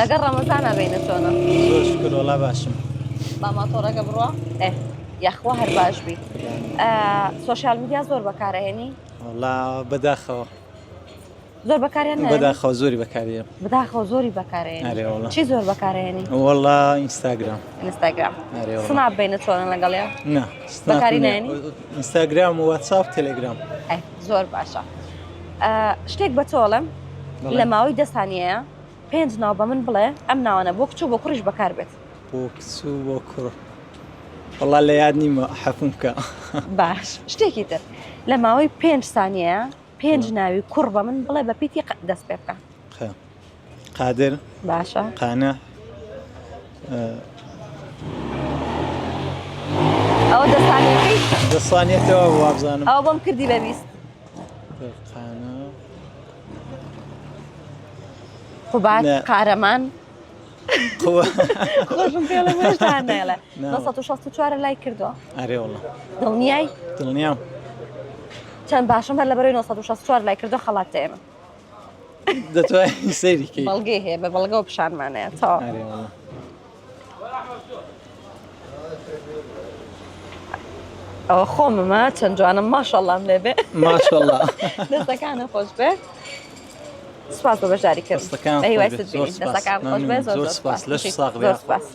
لەگەڵ ڕەمەزانە بینە چۆنە؟ زۆر شکر وەڵا باشم. با ماتۆڕەکە بڕوە؟ یاخوا هەر باش بی. سۆشیال میدیا زۆر بەکارهێنی؟ وەڵا بەداخەوە. زۆر بەکاریان نایێنی؟ بەداخەوە زۆری بەکارهێنم. بەداخەوە زۆری بەکارهێنی؟ ئەرێ وەڵا. چی زۆر بەکارهێنی؟ وەڵا ئینستاگرام. ئینستاگرام. ئەرێ وەڵا. سناپ بینە چۆنە لەگەڵیان؟ نا. بەکاری نایێنی؟ ئینستاگرام و واتساپ تەلێگرام. زۆر باشە. شتێک بە تۆڵم لە ماوەی 10 سانیەیە 5 ناو بە من بڵێ ئەم ناوانە بۆ کچ و بۆ کوڕیش بەکار بێت. بۆ کچ و بۆ کوڕ. وەڵا لە یاد نیمە حەفم بکە. باش. شتێکی تر لە ماوەی 5 سانیەیە 5 ناوی کوڕ بە من بڵێ بە پیتی دەست پێ بکە. قادر. باشە. قانع. ئەوە 10 سانیەکەی 10 سانیەتەوە وابزانم. ئەوە بۆم کردی بە 20. قانع. خوبات قارەمان خۆشم پێ لە مێشتان نێڵە 964 لای کردووە. ئەرێ وەڵا. دڵنیای؟ دڵنیام. چەند باشم هەر لەبەرەوەی 964 لای کردو خەڵات ئێمە. دەتوانین سەیریکەی. بەڵگەی هەیە بە بەڵگە و پیشانمانەیە تا. ئەرێ وەڵا. ئەوە خۆممە چەند جوانم ماشەڵڵام لێبێ. ماشەڵڵا. دەستەکانە خۆش بێ. سپاس بە بەشداریکردن. دەستەکان بە هیوای ست بینین. دەستەکان خۆش بێ. زۆر سپاس. لەش ساغ بێ. زۆر سپاس.